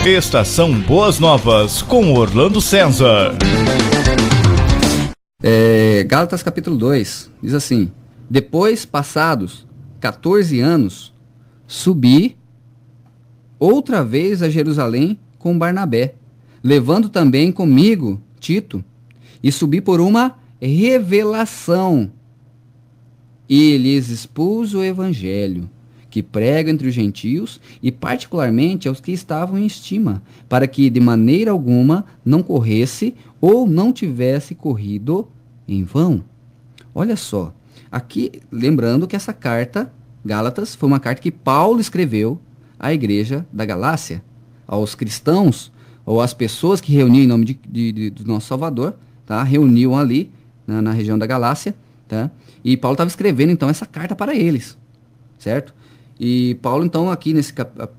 Estação Boas Novas, com Orlando César. Gálatas capítulo 2, diz assim: depois, passados 14 anos, subi outra vez a Jerusalém com Barnabé, levando também comigo Tito, e subi por uma revelação, e lhes expus o evangelho, que prego entre os gentios, e particularmente aos que estavam em estima, para que de maneira alguma não corresse ou não tivesse corrido em vão. Olha só, aqui lembrando que essa carta, Gálatas, foi uma carta que Paulo escreveu à igreja da Galácia, aos cristãos, ou às pessoas que reuniam em nome do nosso Salvador, tá? Reuniam ali na região da Galácia, tá? E Paulo estava escrevendo então essa carta para eles, certo? E Paulo, então, aqui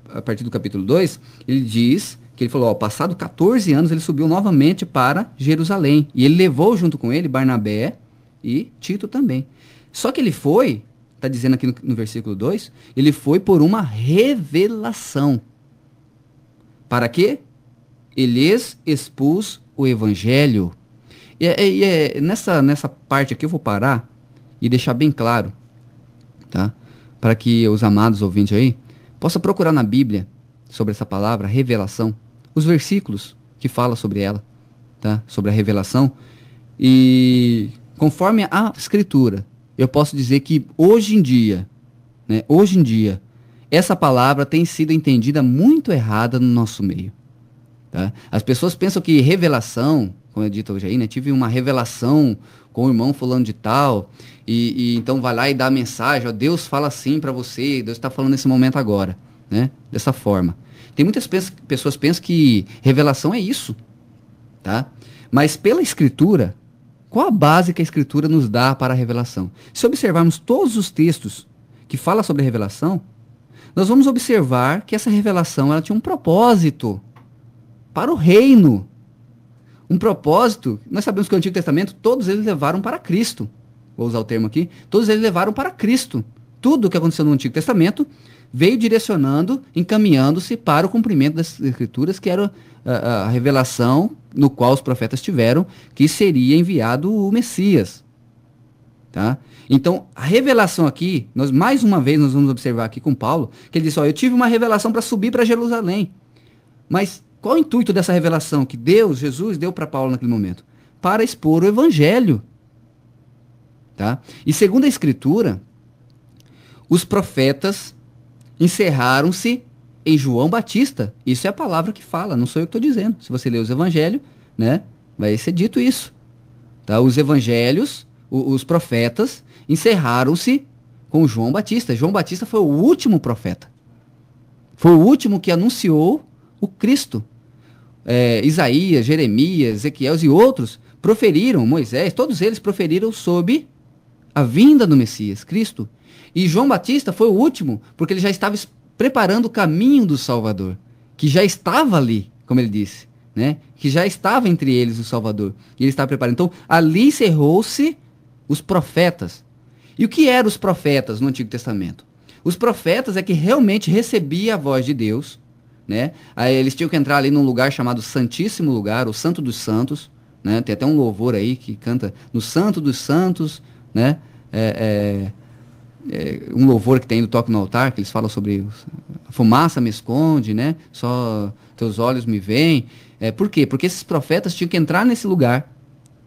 a partir do capítulo 2, ele diz que ele falou, passado 14 anos, ele subiu novamente para Jerusalém. E ele levou junto com ele Barnabé e Tito também. Só que ele foi, está dizendo aqui no versículo 2, ele foi por uma revelação. Para quê? Ele expus o evangelho. Nessa parte aqui eu vou parar e deixar bem claro, tá? Para que os amados ouvintes aí possam procurar na Bíblia sobre essa palavra, revelação, os versículos que falam sobre ela, tá? Sobre a revelação. E conforme a Escritura, eu posso dizer que hoje em dia, essa palavra tem sido entendida muito errada no nosso meio. Tá? As pessoas pensam que revelação, como é dito hoje aí, né? Tive uma revelação com o irmão fulano de tal, e então vai lá e dá a mensagem, ó, Deus fala assim para você, Deus está falando nesse momento agora, né? Dessa forma. Tem muitas pessoas que pensam que revelação é isso, tá? Mas pela Escritura, qual a base que a Escritura nos dá para a revelação? Se observarmos todos os textos que falam sobre a revelação, nós vamos observar que essa revelação ela tinha um propósito para o reino. Um propósito, nós sabemos que o Antigo Testamento, todos eles levaram para Cristo. Vou usar o termo aqui. Todos eles levaram para Cristo. Tudo o que aconteceu no Antigo Testamento veio direcionando, encaminhando-se para o cumprimento das Escrituras, que era a revelação no qual os profetas tiveram, que seria enviado o Messias. Tá? Então, a revelação aqui, mais uma vez nós vamos observar aqui com Paulo, que ele disse, eu tive uma revelação para subir para Jerusalém. Mas qual o intuito dessa revelação que Jesus deu para Paulo naquele momento? Para expor o evangelho. Tá? E segundo a Escritura, os profetas encerraram-se em João Batista. Isso é a palavra que fala, não sou eu que estou dizendo. Se você ler os evangelhos, né, vai ser dito isso. Tá? Os evangelhos, os profetas, encerraram-se com João Batista. João Batista foi o último profeta. Foi o último que anunciou o Cristo. Isaías, Jeremias, Ezequiel e outros proferiram, Moisés, todos eles proferiram sobre a vinda do Messias, Cristo. E João Batista foi o último, porque ele já estava preparando o caminho do Salvador, que já estava ali, como ele disse, né? Que já estava entre eles o Salvador. E ele estava preparando. Então, ali encerrou-se os profetas. E o que eram os profetas no Antigo Testamento? Os profetas é que realmente recebia a voz de Deus, né? Aí eles tinham que entrar ali num lugar chamado Santíssimo Lugar, o Santo dos Santos, né? Tem até um louvor aí que canta no Santo dos Santos, né? Um louvor que tem no Toque no Altar, que eles falam sobre a fumaça me esconde, né? Só teus olhos me veem. Por quê? Porque esses profetas tinham que entrar nesse lugar,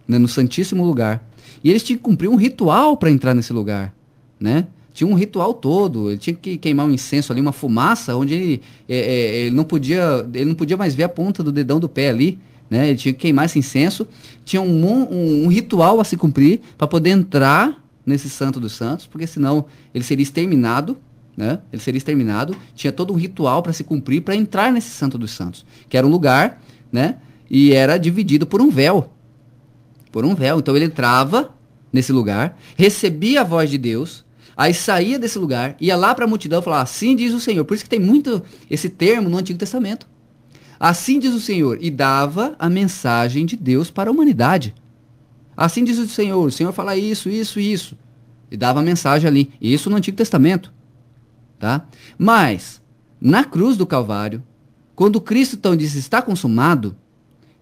né? No Santíssimo Lugar. E eles tinham que cumprir um ritual para entrar nesse lugar, né? Tinha um ritual todo, ele tinha que queimar um incenso ali, uma fumaça, onde ele não podia mais ver a ponta do dedão do pé ali, né? Ele tinha que queimar esse incenso, tinha um ritual a se cumprir para poder entrar nesse Santo dos Santos, porque senão ele seria exterminado, né? Ele seria exterminado, tinha todo um ritual para se cumprir para entrar nesse Santo dos Santos, que era um lugar, né? E era dividido por um véu. Então ele entrava nesse lugar, recebia a voz de Deus, aí saía desse lugar, ia lá para a multidão e falava, assim diz o Senhor. Por isso que tem muito esse termo no Antigo Testamento. Assim diz o Senhor. E dava a mensagem de Deus para a humanidade. Assim diz o Senhor fala isso. E dava a mensagem ali. Isso no Antigo Testamento. Tá? Mas, na cruz do Calvário, Quando Cristo então disse está consumado,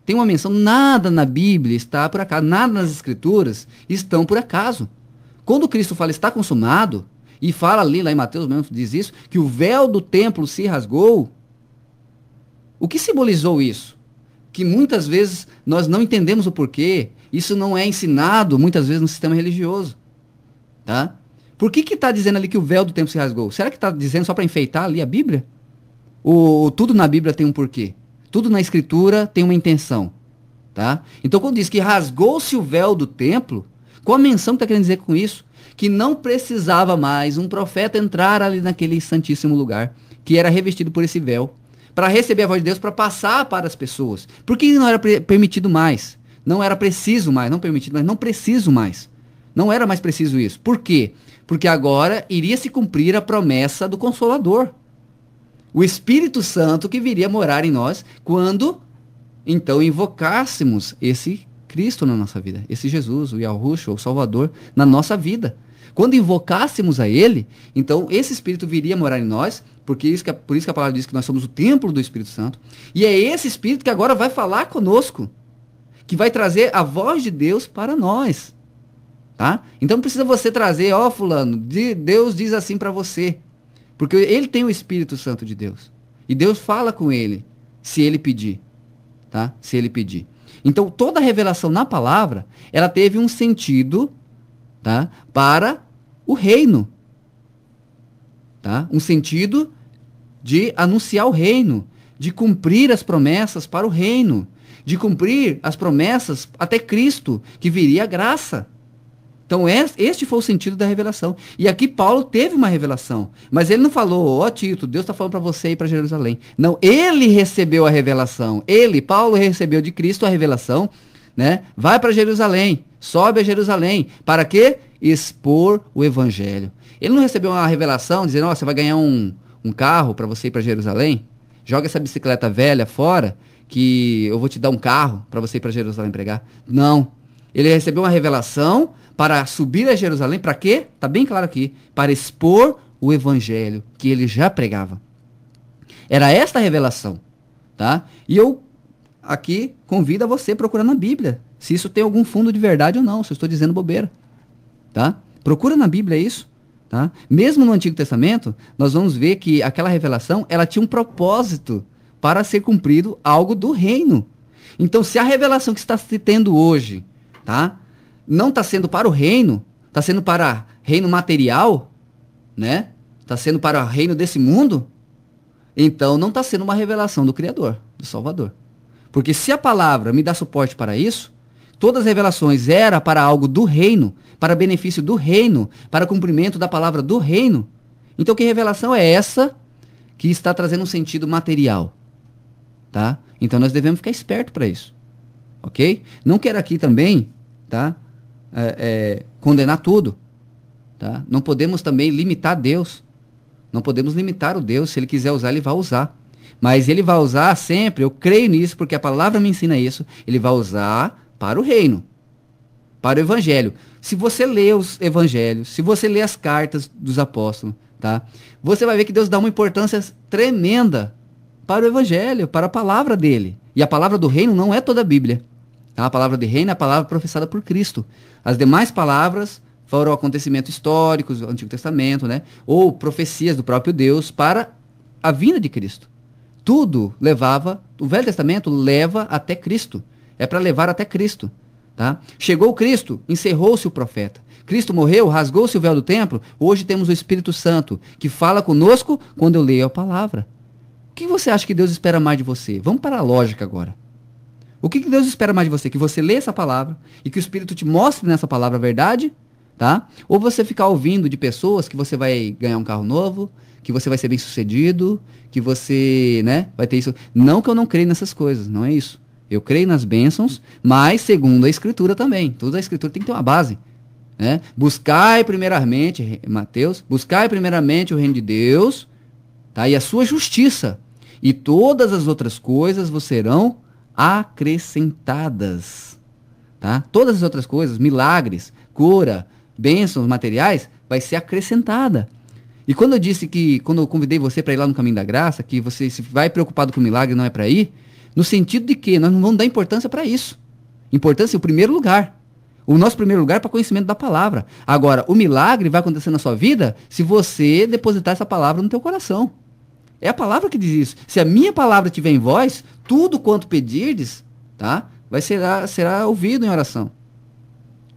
tem uma menção, nada na Bíblia está por acaso, nada nas Escrituras estão por acaso. Quando Cristo fala está consumado, e fala ali, lá em Mateus mesmo diz isso, que o véu do templo se rasgou, o que simbolizou isso? Que muitas vezes nós não entendemos o porquê, isso não é ensinado muitas vezes no sistema religioso. Tá? Por que está dizendo ali que o véu do templo se rasgou? Será que está dizendo só para enfeitar ali a Bíblia? Ou tudo na Bíblia tem um porquê? Tudo na Escritura tem uma intenção. Tá? Então quando diz que rasgou-se o véu do templo, qual a menção que está querendo dizer com isso? Que não precisava mais um profeta entrar ali naquele santíssimo lugar, que era revestido por esse véu, para receber a voz de Deus, para passar para as pessoas. Por que não era permitido mais? Não era preciso mais, não permitido, mas não preciso mais. Não era mais preciso isso. Por quê? Porque agora iria se cumprir a promessa do Consolador. O Espírito Santo que viria morar em nós quando, então, invocássemos esse Cristo na nossa vida, esse Jesus, o Yahushua, o Salvador, na nossa vida. Quando invocássemos a Ele, então esse Espírito viria morar em nós, porque por isso que a palavra diz que nós somos o templo do Espírito Santo, e é esse Espírito que agora vai falar conosco, que vai trazer a voz de Deus para nós. Tá? Então não precisa você trazer, fulano, Deus diz assim para você, porque ele tem o Espírito Santo de Deus, e Deus fala com ele, se ele pedir. Tá? Se ele pedir. Então, toda a revelação na palavra, ela teve um sentido, tá, para o reino. Tá? Um sentido de anunciar o reino, de cumprir as promessas para o reino, de cumprir as promessas até Cristo, que viria a graça. Então, este foi o sentido da revelação. E aqui Paulo teve uma revelação, mas ele não falou, Tito, Deus está falando para você ir para Jerusalém. Não, ele recebeu a revelação. Paulo, recebeu de Cristo a revelação, né? Vai para Jerusalém, sobe a Jerusalém. Para quê? Expor o evangelho. Ele não recebeu uma revelação dizendo, você vai ganhar um carro para você ir para Jerusalém? Joga essa bicicleta velha fora, que eu vou te dar um carro para você ir para Jerusalém pregar. Não. Ele recebeu uma revelação para subir a Jerusalém, para quê? Está bem claro aqui, para expor o evangelho que ele já pregava. Era esta a revelação, tá? E eu aqui convido a você a procurar na Bíblia, se isso tem algum fundo de verdade ou não, se eu estou dizendo bobeira, tá? Procura na Bíblia isso, tá? Mesmo no Antigo Testamento, nós vamos ver que aquela revelação, ela tinha um propósito para ser cumprido algo do reino. Então, se a revelação que está se tendo hoje, tá? Não está sendo para o reino, está sendo para reino material, né? Está sendo para o reino desse mundo, então não está sendo uma revelação do Criador, do Salvador. Porque se a palavra me dá suporte para isso, todas as revelações eram para algo do reino, para benefício do reino, para cumprimento da palavra do reino. Então que revelação é essa que está trazendo um sentido material? Tá? Então nós devemos ficar espertos para isso. Ok? Não quero aqui também, tá? Condenar tudo, tá? Não podemos também limitar Deus, não podemos limitar o Deus. Se ele quiser usar, ele vai usar, mas ele vai usar sempre, eu creio nisso, porque a palavra me ensina isso, ele vai usar para o reino, para o evangelho. Se você lê os evangelhos, se você lê as cartas dos apóstolos, tá? Você vai ver que Deus dá uma importância tremenda para o evangelho, para a palavra dele, e a palavra do reino não é toda a Bíblia. A palavra de reino é a palavra professada por Cristo. As demais palavras foram acontecimentos históricos do Antigo Testamento, né? Ou profecias do próprio Deus para a vinda de Cristo. Tudo levava, o Velho Testamento leva até Cristo. É para levar até Cristo. Tá? Chegou Cristo, encerrou-se o profeta. Cristo morreu, rasgou-se o véu do templo. Hoje temos o Espírito Santo, que fala conosco quando eu leio a palavra. O que você acha que Deus espera mais de você? Vamos para a lógica agora. O que Deus espera mais de você? Que você lê essa palavra e que o Espírito te mostre nessa palavra a verdade, tá? Ou você ficar ouvindo de pessoas que você vai ganhar um carro novo, que você vai ser bem sucedido, que você, né, vai ter isso. Não que eu não creio nessas coisas, não é isso. Eu creio nas bênçãos, mas segundo a Escritura também. Toda a Escritura tem que ter uma base, né? Buscai primeiramente, Mateus, buscai primeiramente o reino de Deus, tá? E a sua justiça, e todas as outras coisas vos serão acrescentadas, tá? Todas as outras coisas, milagres, cura, bênçãos materiais, vai ser acrescentada. E quando eu disse que, quando eu convidei você para ir lá no Caminho da Graça, que você se vai preocupado com o milagre, não é para ir, no sentido de que nós não vamos dar importância para isso. Importância em primeiro lugar. O nosso primeiro lugar é para conhecimento da palavra. Agora, o milagre vai acontecer na sua vida se você depositar essa palavra no teu coração. É a palavra que diz isso. Se a minha palavra estiver em vós, tudo quanto pedirdes, tá? Será ouvido em oração.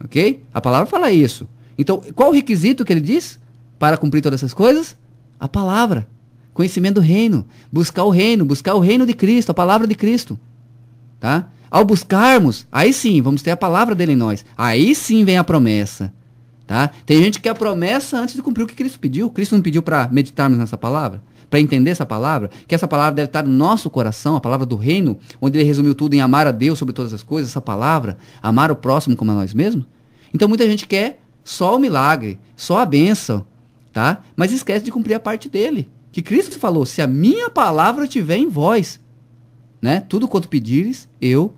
Ok? A palavra fala isso. Então, qual o requisito que ele diz para cumprir todas essas coisas? A palavra. Conhecimento do reino. Buscar o reino de Cristo, a palavra de Cristo. Tá? Ao buscarmos, aí sim, vamos ter a palavra dele em nós. Aí sim vem a promessa. Tá? Tem gente que quer a promessa antes de cumprir o que Cristo pediu. Cristo não pediu para meditarmos nessa palavra? Para entender essa palavra? Que essa palavra deve estar no nosso coração, a palavra do reino, onde ele resumiu tudo em amar a Deus sobre todas as coisas, essa palavra, amar o próximo como a nós mesmos. Então muita gente quer só o milagre, só a bênção, tá? Mas esquece de cumprir a parte dele. Que Cristo falou, se a minha palavra estiver em vós, né? Tudo quanto pedires, eu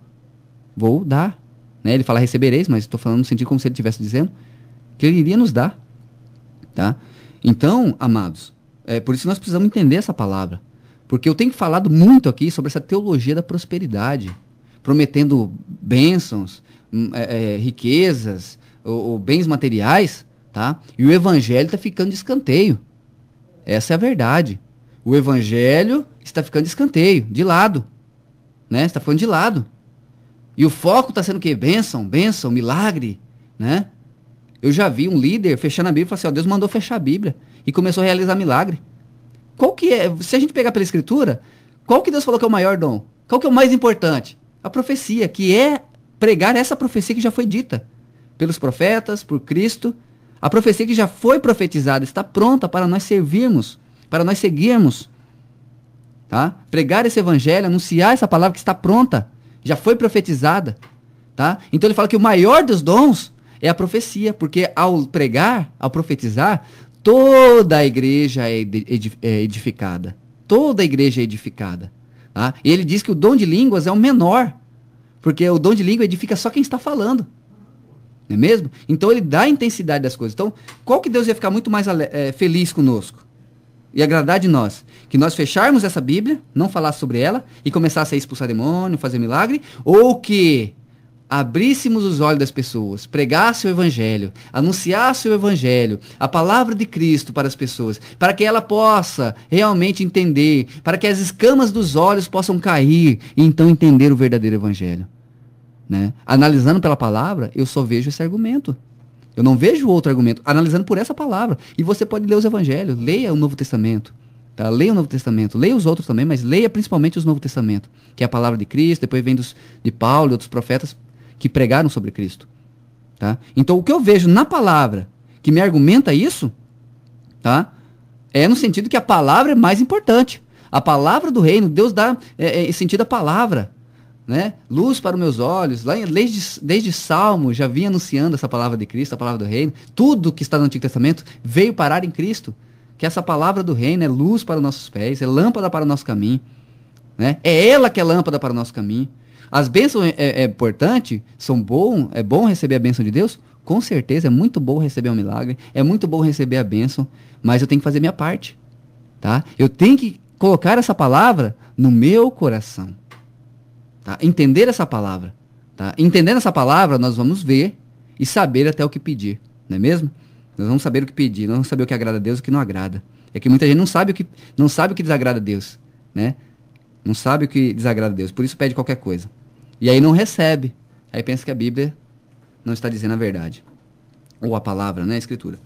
vou dar. Né? Ele fala recebereis, mas estou falando no sentido como se ele estivesse dizendo que ele iria nos dar. Tá? Então, amados, por isso nós precisamos entender essa palavra. Porque eu tenho falado muito aqui sobre essa teologia da prosperidade, prometendo bênçãos, riquezas, ou bens materiais, tá? E o evangelho está ficando de escanteio. Essa é a verdade. O evangelho está ficando de escanteio, de lado. Né? Está ficando de lado. E o foco está sendo o quê? Bênção, milagre. Né? Eu já vi um líder fechando a Bíblia e falar assim, ó, Deus mandou fechar a Bíblia. E começou a realizar milagre. Qual que é? Se a gente pegar pela Escritura, qual que Deus falou que é o maior dom? Qual que é o mais importante? A profecia, que é pregar essa profecia que já foi dita pelos profetas, por Cristo. A profecia que já foi profetizada, está pronta para nós servirmos, para nós seguirmos. Tá? Pregar esse evangelho, anunciar essa palavra que está pronta, já foi profetizada. Tá? Então ele fala que o maior dos dons é a profecia, porque ao pregar, ao profetizar, toda a igreja é edificada. Toda a igreja é edificada. Tá? E ele diz que o dom de línguas é o menor, porque o dom de língua edifica só quem está falando. Não é mesmo? Então ele dá a intensidade das coisas. Então, qual que Deus ia ficar muito mais feliz conosco? E agradar de nós? Que nós fecharmos essa Bíblia, não falar sobre ela, e começasse a expulsar demônio, fazer milagre, ou que abríssemos os olhos das pessoas, pregasse o Evangelho, anunciasse o Evangelho, a palavra de Cristo para as pessoas, para que ela possa realmente entender, para que as escamas dos olhos possam cair, e então entender o verdadeiro Evangelho. Né? Analisando pela palavra, eu só vejo esse argumento. Eu não vejo outro argumento. Analisando por essa palavra. E você pode ler os evangelhos. Leia o Novo Testamento. Tá? Leia o Novo Testamento. Leia os outros também, mas leia principalmente os Novo Testamento. Que é a palavra de Cristo. Depois vem de Paulo e outros profetas que pregaram sobre Cristo. Tá? Então o que eu vejo na palavra que me argumenta isso, tá? É no sentido que a palavra é mais importante. A palavra do reino, Deus dá sentido à palavra. Né? Luz para os meus olhos, lá desde Salmo já vinha anunciando essa palavra de Cristo, a palavra do reino. Tudo que está no Antigo Testamento veio parar em Cristo, que essa palavra do reino é luz para os nossos pés, é lâmpada para o nosso caminho, né? É ela que é lâmpada para o nosso caminho. As bênçãos é importante, é bom receber a bênção de Deus, com certeza, é muito bom receber um milagre, é muito bom receber a bênção, mas eu tenho que fazer minha parte, tá? Eu tenho que colocar essa palavra no meu coração. Tá? Entender essa palavra. Tá? Entendendo essa palavra, nós vamos ver e saber até o que pedir. Não é mesmo? Nós vamos saber o que pedir, nós vamos saber o que agrada a Deus e o que não agrada. É que muita gente não sabe o que desagrada a Deus. Né? Não sabe o que desagrada a Deus, por isso pede qualquer coisa. E aí não recebe. Aí pensa que a Bíblia não está dizendo a verdade. Ou a palavra, né? A Escritura.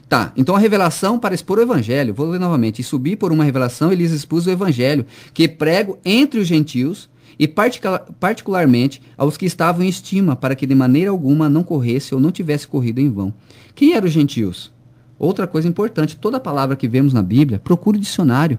Tá, então a revelação para expor o Evangelho. Vou ler novamente. E subi por uma revelação, ele expôs o Evangelho, que prego entre os gentios, e particularmente aos que estavam em estima, para que de maneira alguma não corresse ou não tivesse corrido em vão. Quem eram os gentios? Outra coisa importante, toda palavra que vemos na Bíblia, procure o dicionário.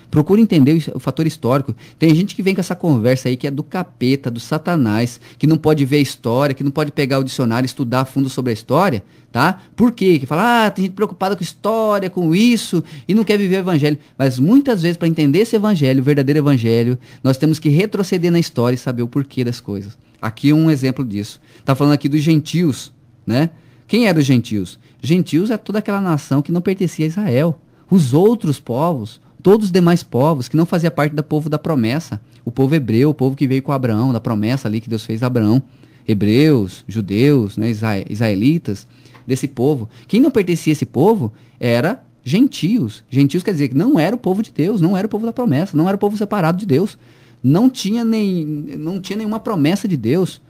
Procure entender o fator histórico. Tem gente que vem com essa conversa aí que é do capeta, do Satanás, que não pode ver a história, que não pode pegar o dicionário e estudar a fundo sobre a história, tá? Por quê? Que fala, tem gente preocupada com história, com isso, e não quer viver o evangelho. Mas muitas vezes, para entender esse evangelho, o verdadeiro evangelho, nós temos que retroceder na história e saber o porquê das coisas. Aqui um exemplo disso. Tá falando aqui dos gentios, né? Quem eram os gentios? Gentios é toda aquela nação que não pertencia a Israel. os outros povos, todos os demais povos que não faziam parte do povo da promessa, o povo hebreu, o povo que veio com Abraão, da promessa ali que Deus fez a Abraão, hebreus, judeus, né, israelitas, desse povo. Quem não pertencia a esse povo era gentios. Gentios quer dizer que não era o povo de Deus, não era o povo da promessa, não era o povo separado de Deus. Não tinha nenhuma promessa de Deus.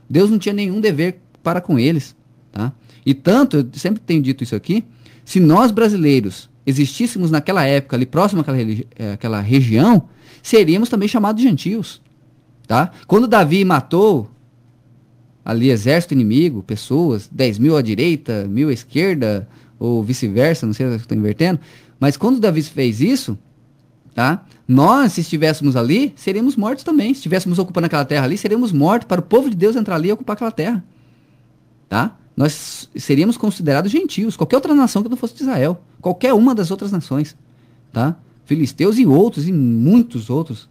Deus não tinha nenhum dever para com eles. Tá? E tanto, eu sempre tenho dito isso aqui, se nós brasileiros existíssemos naquela época, ali próximo àquela região, seríamos também chamados de gentios. Tá? Quando Davi matou ali exército inimigo, pessoas, 10.000 à direita, 1.000 à esquerda, ou vice-versa, não sei se eu estou invertendo, mas quando Davi fez isso, tá? Nós, se estivéssemos ali, seríamos mortos também. Se estivéssemos ocupando aquela terra ali, seríamos mortos para o povo de Deus entrar ali e ocupar aquela terra. Tá? Nós seríamos considerados gentios, qualquer outra nação que não fosse de Israel, qualquer uma das outras nações. Tá? Filisteus e outros, e muitos outros,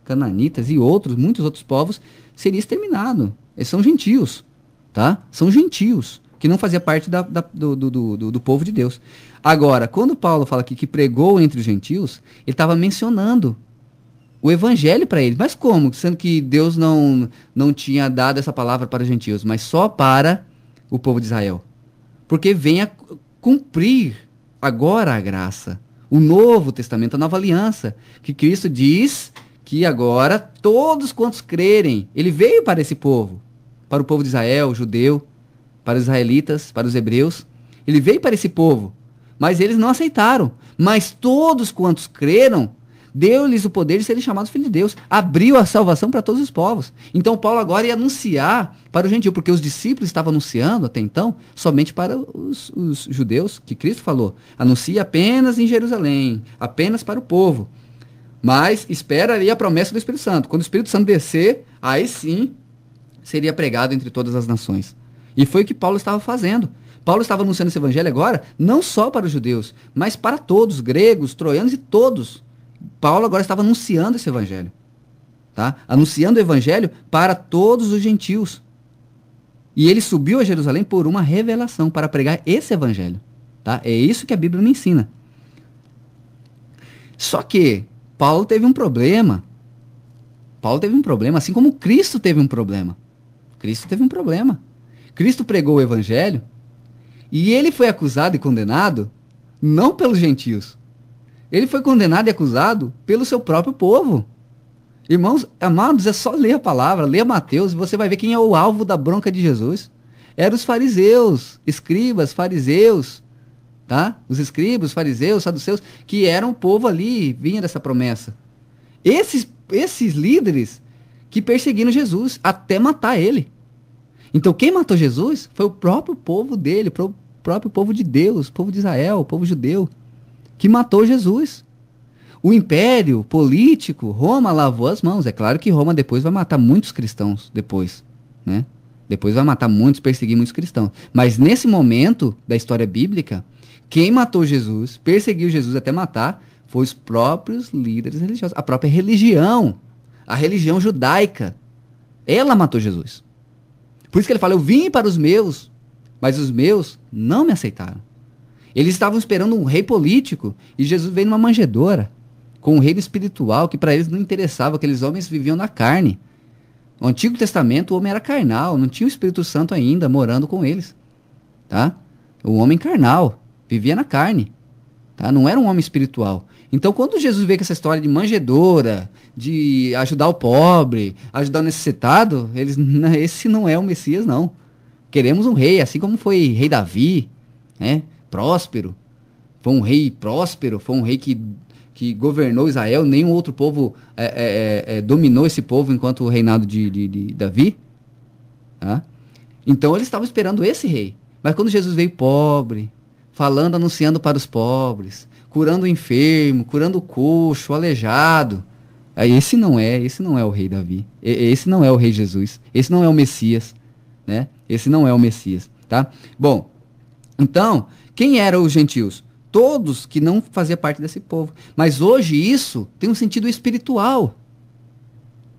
cananitas e outros, muitos outros povos, seria exterminado. Eles são gentios, tá? São gentios, que não fazia parte do povo de Deus. Agora, quando Paulo fala aqui que pregou entre os gentios, ele estava mencionando o evangelho para eles. Mas como? Sendo que Deus não tinha dado essa palavra para os gentios, mas só para o povo de Israel. Porque vem a cumprir agora a graça, o Novo Testamento, a nova aliança, que Cristo diz que agora todos quantos crerem, ele veio para esse povo, para o povo de Israel, o judeu, para os israelitas, para os hebreus. Ele veio para esse povo, mas eles não aceitaram. Mas todos quantos creram, deu-lhes o poder de serem chamados filhos de Deus. Abriu a salvação para todos os povos. Então Paulo agora ia anunciar para o gentio, porque os discípulos estavam anunciando até então somente para os judeus, que Cristo falou. Anuncia apenas em Jerusalém, apenas para o povo. Mas espera ali a promessa do Espírito Santo. Quando o Espírito Santo descer, aí sim seria pregado entre todas as nações. E foi o que Paulo estava fazendo. Paulo estava anunciando esse evangelho agora, não só para os judeus, mas para todos, gregos, troianos e todos. Paulo agora estava anunciando esse evangelho. Tá? Anunciando o evangelho para todos os gentios. E ele subiu a Jerusalém por uma revelação, para pregar esse evangelho. Tá? É isso que a Bíblia me ensina. Só que Paulo teve um problema. Paulo teve um problema, assim como Cristo teve um problema. Cristo teve um problema. Cristo pregou o evangelho e ele foi acusado e condenado não pelos gentios. Ele foi condenado e acusado pelo seu próprio povo. Irmãos, amados, é só ler a palavra, ler Mateus, e você vai ver quem é o alvo da bronca de Jesus. Eram os fariseus, escribas, fariseus, tá? Os escribas, fariseus, saduceus, que eram o povo ali, vinha dessa promessa. Esses líderes que perseguiram Jesus até matar ele. Então quem matou Jesus foi o próprio povo dele, o próprio povo de Deus, o povo de Israel, o povo judeu, que matou Jesus. O império político, Roma lavou as mãos. É claro que Roma depois vai matar muitos cristãos, depois, né? Depois vai matar muitos, perseguir muitos cristãos. Mas nesse momento da história bíblica, quem matou Jesus, perseguiu Jesus até matar, foi os próprios líderes religiosos, a própria religião, a religião judaica. Ela matou Jesus. Por isso que ele fala, eu vim para os meus, mas os meus não me aceitaram. Eles estavam esperando um rei político, e Jesus veio numa manjedoura, com um reino espiritual, que para eles não interessava, aqueles homens viviam na carne. No Antigo Testamento, o homem era carnal, não tinha o Espírito Santo ainda morando com eles. Tá? O homem carnal, vivia na carne. Tá? Não era um homem espiritual. Então, quando Jesus veio com essa história de manjedoura, de ajudar o pobre, ajudar o necessitado, esse não é o Messias, não. Queremos um rei, assim como foi rei Davi, né? Próspero. Foi um rei próspero, foi um rei que governou Israel, nenhum outro povo dominou esse povo enquanto o reinado de Davi. Tá? Então, eles estavam esperando esse rei. Mas quando Jesus veio pobre, falando, anunciando para os pobres, curando o enfermo, curando o coxo, o aleijado. Aí esse não é o rei Davi. Esse não é o rei Jesus. Esse não é o Messias, né? Esse não é o Messias, tá? Bom, então, quem eram os gentios? Todos que não faziam parte desse povo. Mas hoje isso tem um sentido espiritual.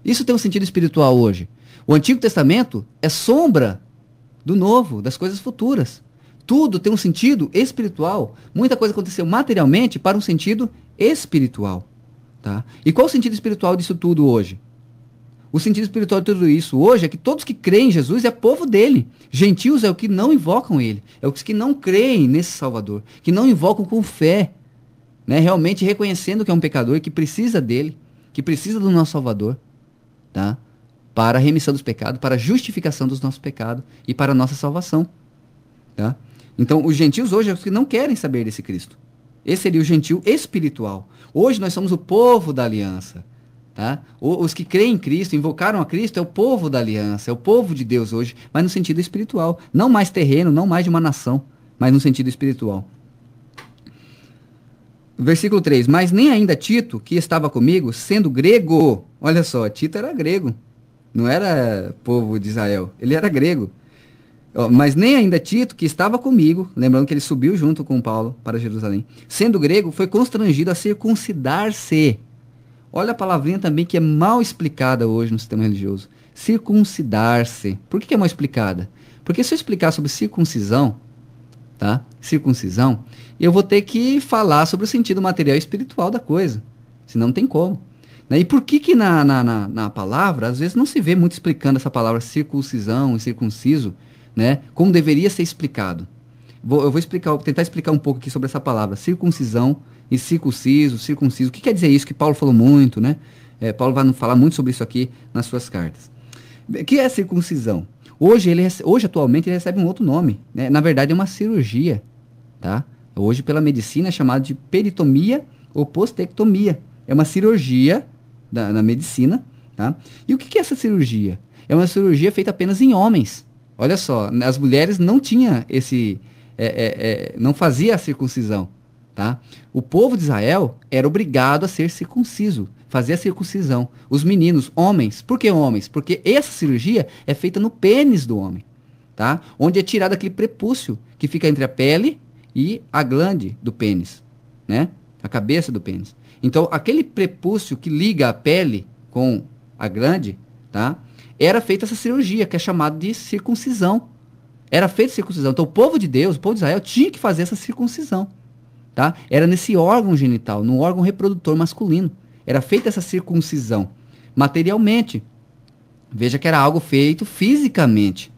Isso tem um sentido espiritual hoje. O Antigo Testamento é sombra do Novo, das coisas futuras. tudo tem um sentido espiritual. Muita coisa aconteceu materialmente para um sentido espiritual. Tá? E qual o sentido espiritual disso tudo hoje? O sentido espiritual de tudo isso hoje é que todos que creem em Jesus é povo dele. Gentios é o que não invocam ele. É os que não creem nesse Salvador. Que não invocam com fé. Né? Realmente reconhecendo que é um pecador e que precisa dele. Que precisa do nosso Salvador. Tá? Para a remissão dos pecados, para a justificação dos nossos pecados e para a nossa salvação. Tá? Então, os gentios hoje são os que não querem saber desse Cristo. Esse seria o gentio espiritual. Hoje nós somos o povo da aliança. Tá? Os que creem em Cristo, invocaram a Cristo, é o povo da aliança, é o povo de Deus hoje, mas no sentido espiritual. Não mais terreno, não mais de uma nação, mas no sentido espiritual. Versículo 3. Mas nem ainda Tito, que estava comigo, sendo grego, olha só, Tito era grego, não era povo de Israel, ele era grego. Mas nem ainda Tito, que estava comigo, lembrando que ele subiu junto com Paulo para Jerusalém, sendo grego, foi constrangido a circuncidar-se. Olha a palavrinha também que é mal explicada hoje no sistema religioso. Circuncidar-se. Por que é mal explicada? Porque se eu explicar sobre circuncisão, tá? Circuncisão, eu vou ter que falar sobre o sentido material e espiritual da coisa. Senão não tem como. E por que na palavra, às vezes não se vê muito explicando essa palavra circuncisão e circunciso, né? Como deveria ser explicado. Eu vou tentar explicar um pouco aqui sobre essa palavra, circuncisão e circunciso. O que quer dizer isso? Que Paulo falou muito, né? Paulo vai falar muito sobre isso aqui nas suas cartas. O que é circuncisão? Hoje, atualmente, ele recebe um outro nome, né? Na verdade, é uma cirurgia, tá? Hoje, pela medicina, é chamado de peritomia ou postectomia. É uma cirurgia na medicina, tá? E o que é essa cirurgia? É uma cirurgia feita apenas em homens. Olha só, as mulheres não tinham não fazia a circuncisão, tá? O povo de Israel era obrigado a ser circunciso, fazer a circuncisão. Os meninos, homens. Por que homens? Porque essa cirurgia é feita no pênis do homem, tá? Onde é tirado aquele prepúcio que fica entre a pele e a glande do pênis, né? A cabeça do pênis. Então, aquele prepúcio que liga a pele com a glande, tá? Era feita essa cirurgia, que é chamada de circuncisão. Era feita circuncisão. Então, o povo de Deus, o povo de Israel, tinha que fazer essa circuncisão. Tá? Era nesse órgão genital, no órgão reprodutor masculino. Era feita essa circuncisão, materialmente. Veja que era algo feito fisicamente.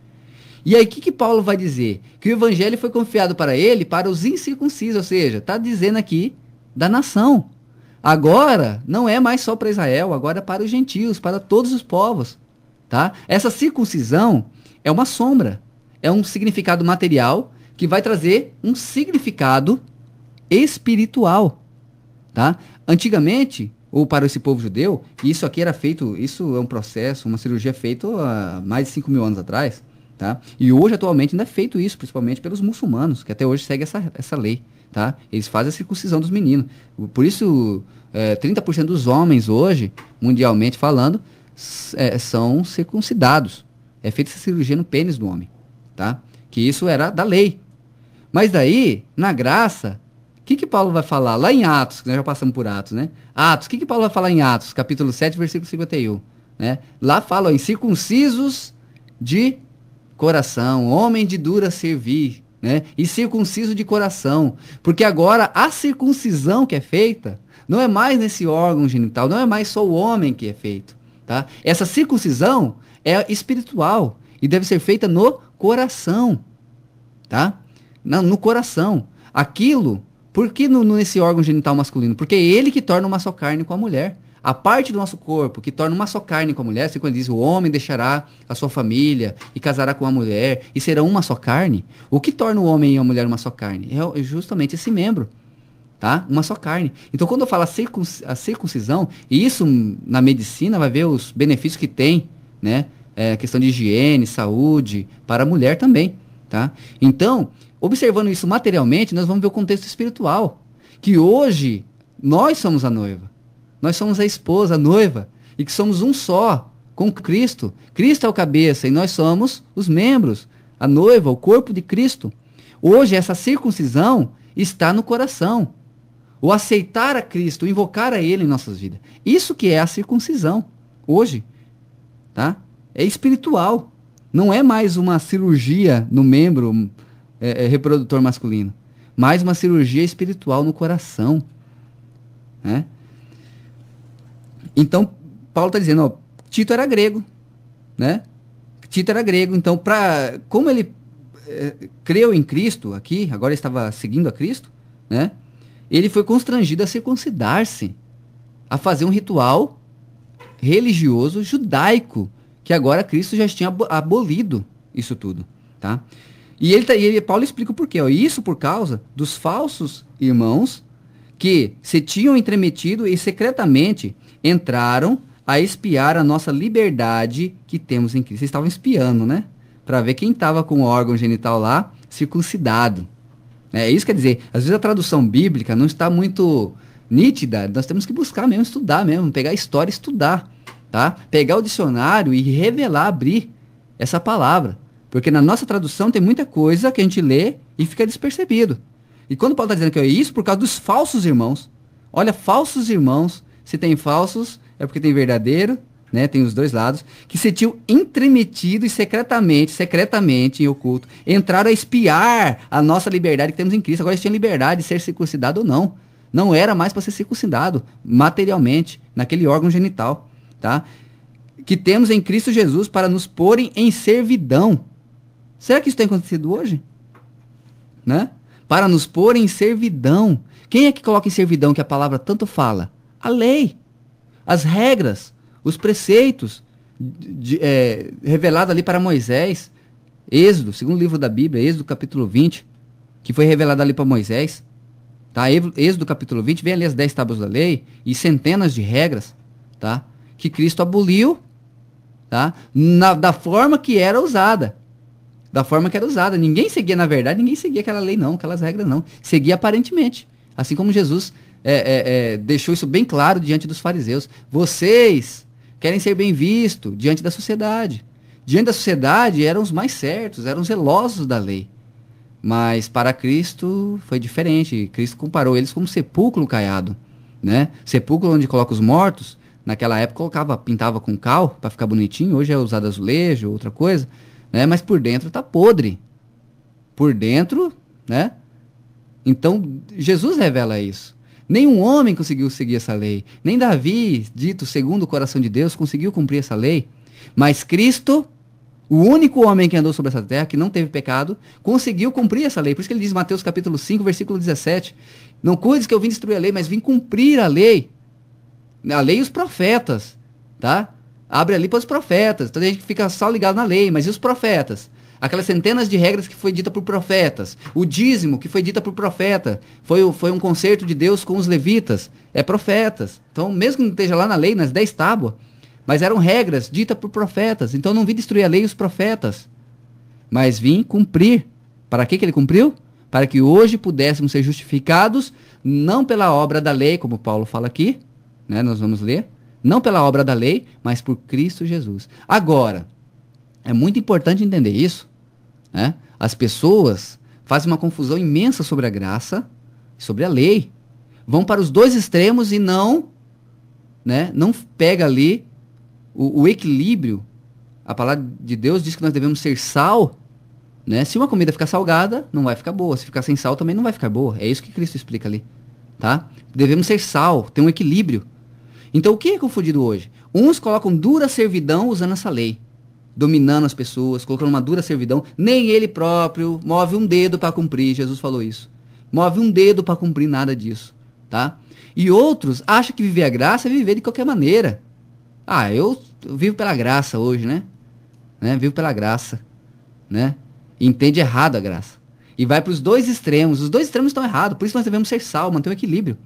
E aí, o que Paulo vai dizer? Que o evangelho foi confiado para ele, para os incircuncisos, ou seja, está dizendo aqui da nação. Agora, não é mais só para Israel, agora é para os gentios, para todos os povos. Tá? Essa circuncisão é uma sombra, é um significado material que vai trazer um significado espiritual. Tá? Antigamente, ou para esse povo judeu, isso aqui era feito, isso é um processo, uma cirurgia feita há mais de 5.000 anos atrás, tá? E hoje, atualmente, ainda é feito isso, principalmente pelos muçulmanos, que até hoje segue essa lei, tá? Eles fazem a circuncisão dos meninos. Por isso, 30% dos homens hoje, mundialmente falando, são circuncidados. É feita essa cirurgia no pênis do homem, tá? Que isso era da lei. Mas daí, na graça, o que Paulo vai falar? Lá em Atos, que nós já passamos por Atos, né? Atos, o que Paulo vai falar em Atos? Capítulo 7, versículo 51. Né? Lá fala, ó, incircuncisos de coração, homem de dura servir, né? E circunciso de coração. Porque agora a circuncisão que é feita não é mais nesse órgão genital, não é mais só o homem que é feito. Tá? Essa circuncisão é espiritual e deve ser feita no coração. Tá? No coração. Aquilo, por que nesse órgão genital masculino? Porque é ele que torna uma só carne com a mulher. A parte do nosso corpo que torna uma só carne com a mulher, assim quando diz o homem deixará a sua família e casará com a mulher e serão uma só carne. O que torna o homem e a mulher uma só carne? É justamente esse membro. Tá? Uma só carne. Então, quando eu falo a circuncisão, e isso na medicina vai ver os benefícios que tem, né? Questão de higiene, saúde, para a mulher também, tá? Então, observando isso materialmente, nós vamos ver o contexto espiritual, que hoje nós somos a noiva, nós somos a esposa, a noiva, e que somos um só com Cristo. Cristo é o cabeça e nós somos os membros, a noiva, o corpo de Cristo. Hoje essa circuncisão está no coração. O aceitar a Cristo, o invocar a Ele em nossas vidas. Isso que é a circuncisão, hoje. Tá? É espiritual. Não é mais uma cirurgia no membro reprodutor masculino, mas uma cirurgia espiritual no coração, né? Então, Paulo está dizendo, ó, Tito era grego, né? Tito era grego, então, como ele creu em Cristo aqui, agora estava seguindo a Cristo, né? Ele foi constrangido a circuncidar-se, a fazer um ritual religioso judaico, que agora Cristo já tinha abolido isso tudo, tá? E Paulo explica o porquê, ó, isso por causa dos falsos irmãos que se tinham entremetido e secretamente entraram a espiar a nossa liberdade que temos em Cristo. Eles estavam espiando, né? Para ver quem estava com o órgão genital lá circuncidado. Isso quer dizer, às vezes a tradução bíblica não está muito nítida, nós temos que buscar mesmo, estudar mesmo, pegar a história e estudar, tá? Pegar o dicionário e revelar, abrir essa palavra. Porque na nossa tradução tem muita coisa que a gente lê e fica despercebido. E quando Paulo está dizendo que é isso por causa dos falsos irmãos. Olha, falsos irmãos, se tem falsos, é porque tem verdadeiro, né? Tem os dois lados, que se tinham entremetido e secretamente em oculto, entraram a espiar a nossa liberdade que temos em Cristo. Agora eles tinham liberdade de ser circuncidado ou não. Não era mais para ser circuncidado materialmente, naquele órgão genital, tá? Que temos em Cristo Jesus para nos porem em servidão. Será que isso tem acontecido hoje? Né? Para nos porem em servidão. Quem é que coloca em servidão que a palavra tanto fala? A lei, as regras, os preceitos revelados ali para Moisés. Êxodo, segundo livro da Bíblia, Êxodo capítulo 20, que foi revelado ali para Moisés. Tá? Êxodo capítulo 20, vem ali as 10 tábuas da lei e centenas de regras, tá? Que Cristo aboliu, tá? Da forma que era usada. Da forma que era usada. Ninguém seguia, na verdade, ninguém seguia aquela lei não, aquelas regras não. Seguia aparentemente. Assim como Jesus deixou isso bem claro diante dos fariseus. Vocês querem ser bem vistos diante da sociedade. Diante da sociedade eram os mais certos, eram zelosos da lei. Mas para Cristo foi diferente. Cristo comparou eles como sepulcro caiado, né? Sepulcro onde coloca os mortos. Naquela época pintava com cal para ficar bonitinho. Hoje é usado azulejo, outra coisa, né? Mas por dentro tá podre. Por dentro, né? Então Jesus revela isso. Nenhum homem conseguiu seguir essa lei. Nem Davi, dito segundo o coração de Deus, conseguiu cumprir essa lei. Mas Cristo, o único homem que andou sobre essa terra, que não teve pecado, conseguiu cumprir essa lei. Por isso que ele diz, Mateus capítulo 5, versículo 17, não cuides que eu vim destruir a lei, mas vim cumprir a lei. A lei e os profetas, tá? Abre ali para os profetas. Então a gente fica só ligado na lei, mas e os profetas? Aquelas centenas de regras que foi dita por profetas. O dízimo que foi dita por profeta. Foi um concerto de Deus com os levitas. É profetas. Então, mesmo que não esteja lá na lei, nas 10 tábuas, mas eram regras ditas por profetas. Então, não vim destruir a lei e os profetas, mas vim cumprir. Para que ele cumpriu? Para que hoje pudéssemos ser justificados, não pela obra da lei, como Paulo fala aqui, né, nós vamos ler, não pela obra da lei, mas por Cristo Jesus. Agora, é muito importante entender isso, né? As pessoas fazem uma confusão imensa sobre a graça e sobre a lei. Vão para os dois extremos e não pega ali o equilíbrio. A palavra de Deus diz que nós devemos ser sal, né? Se uma comida ficar salgada, não vai ficar boa. Se ficar sem sal, também não vai ficar boa. É isso que Cristo explica ali, tá? Devemos ser sal, ter um equilíbrio. Então, o que é confundido hoje? Uns colocam dura servidão usando essa lei, dominando as pessoas, colocando uma dura servidão. Nem ele próprio move um dedo para cumprir. Jesus falou isso. Move um dedo para cumprir nada disso, tá? E outros acham que viver a graça é viver de qualquer maneira. Ah, eu vivo pela graça hoje, né? Vivo pela graça, né? E entende errado a graça. E vai para os dois extremos. Os dois extremos estão errados. Por isso nós devemos ser sal, manter o equilíbrio,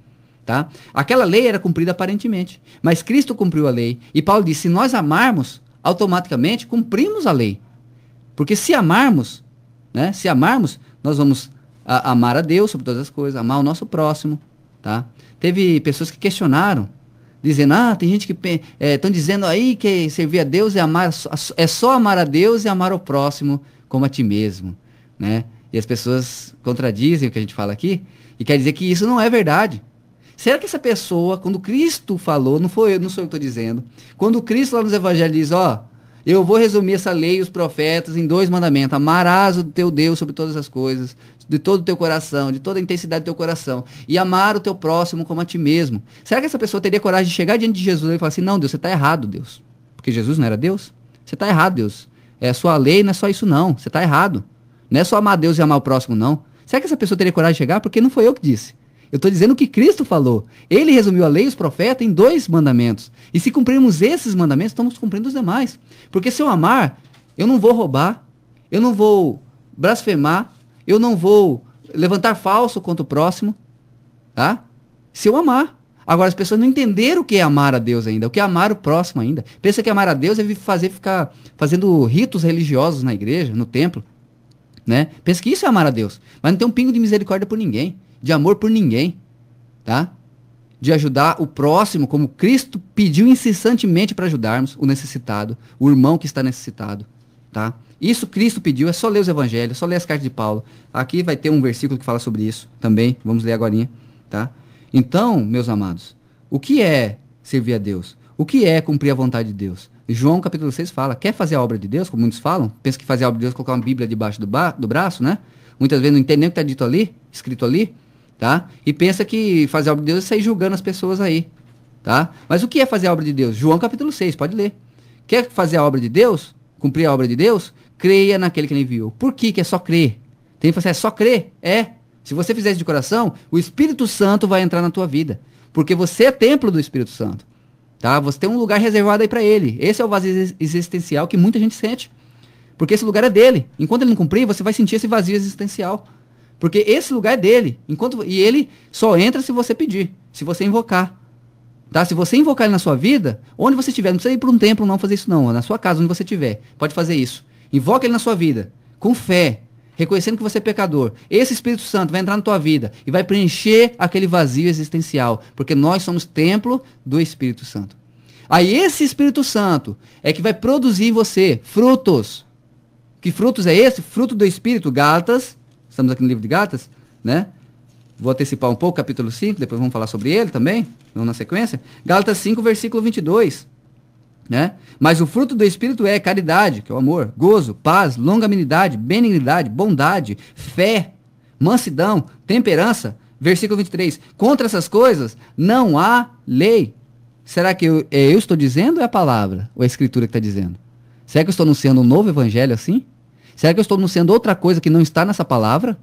tá? Aquela lei era cumprida aparentemente, mas Cristo cumpriu a lei. E Paulo disse, se nós amarmos, automaticamente cumprimos a lei. Porque se amarmos, né? Se amarmos, nós vamos amar a Deus sobre todas as coisas, amar o nosso próximo, tá? Teve pessoas que questionaram, dizendo, tem gente que estão dizendo aí que servir a Deus é só amar a Deus e amar o próximo como a ti mesmo, né? E as pessoas contradizem o que a gente fala aqui e quer dizer que isso não é verdade. Será que essa pessoa, quando Cristo falou, não sou eu que estou dizendo, quando Cristo lá nos evangelhos diz, Eu vou resumir essa lei e os profetas em 2 mandamentos. Amarás o teu Deus sobre todas as coisas, de todo o teu coração, de toda a intensidade do teu coração. E amar o teu próximo como a ti mesmo. Será que essa pessoa teria coragem de chegar diante de Jesus e falar assim, não, Deus, você está errado, Deus. Porque Jesus não era Deus? Você está errado, Deus. É a sua lei, não é só isso não. Você está errado. Não é só amar Deus e amar o próximo, não. Será que essa pessoa teria coragem de chegar? Porque não foi eu que disse. Eu estou dizendo o que Cristo falou. Ele resumiu a lei e os profetas em 2 mandamentos. E se cumprirmos esses mandamentos, estamos cumprindo os demais. Porque se eu amar, eu não vou roubar, eu não vou blasfemar, eu não vou levantar falso contra o próximo. Tá? Se eu amar. Agora, as pessoas não entenderam o que é amar a Deus ainda, o que é amar o próximo ainda. Pensa que amar a Deus é ficar fazendo ritos religiosos na igreja, no templo. Né? Pensa que isso é amar a Deus. Mas não tem um pingo de misericórdia por ninguém. De amor por ninguém, tá? De ajudar o próximo, como Cristo pediu incessantemente para ajudarmos o necessitado, o irmão que está necessitado, tá? Isso Cristo pediu, é só ler os evangelhos, é só ler as cartas de Paulo. Aqui vai ter um versículo que fala sobre isso também, vamos ler agorinha, tá? Então, meus amados, o que é servir a Deus? O que é cumprir a vontade de Deus? João capítulo 6 fala, quer fazer a obra de Deus, como muitos falam? Pensa que fazer a obra de Deus é colocar uma Bíblia debaixo do braço, né? Muitas vezes não entende nem o que está dito ali, escrito ali. Tá? E pensa que fazer a obra de Deus é sair julgando as pessoas aí, tá? Mas o que é fazer a obra de Deus? João capítulo 6, pode ler. Quer fazer a obra de Deus? Cumprir a obra de Deus? Creia naquele que ele enviou. Por que é só crer? Tem que fazer, é só crer? É. Se você fizer isso de coração, o Espírito Santo vai entrar na tua vida. Porque você é templo do Espírito Santo, tá? Você tem um lugar reservado aí para ele. Esse é o vazio existencial que muita gente sente. Porque esse lugar é dele. Enquanto ele não cumprir, você vai sentir esse vazio existencial. Porque esse lugar é dele. E ele só entra se você pedir, se você invocar. Tá? Se você invocar ele na sua vida, onde você estiver, não precisa ir para um templo não fazer isso não, na sua casa, onde você estiver, pode fazer isso. Invoca ele na sua vida, com fé, reconhecendo que você é pecador. Esse Espírito Santo vai entrar na tua vida e vai preencher aquele vazio existencial, porque nós somos templo do Espírito Santo. Aí esse Espírito Santo é que vai produzir em você frutos. Que frutos é esse? Fruto do Espírito, Gálatas. Estamos aqui no livro de Gálatas, né? Vou antecipar um pouco, capítulo 5, depois vamos falar sobre ele também, vamos na sequência. Gálatas 5, versículo 22, né? Mas o fruto do Espírito é caridade, que é o amor, gozo, paz, longanimidade, benignidade, bondade, fé, mansidão, temperança. Versículo 23, contra essas coisas não há lei. Será que eu estou dizendo ou é a palavra, ou é a Escritura que está dizendo? Será que eu estou anunciando um novo evangelho assim? Será que eu estou anunciando outra coisa que não está nessa palavra?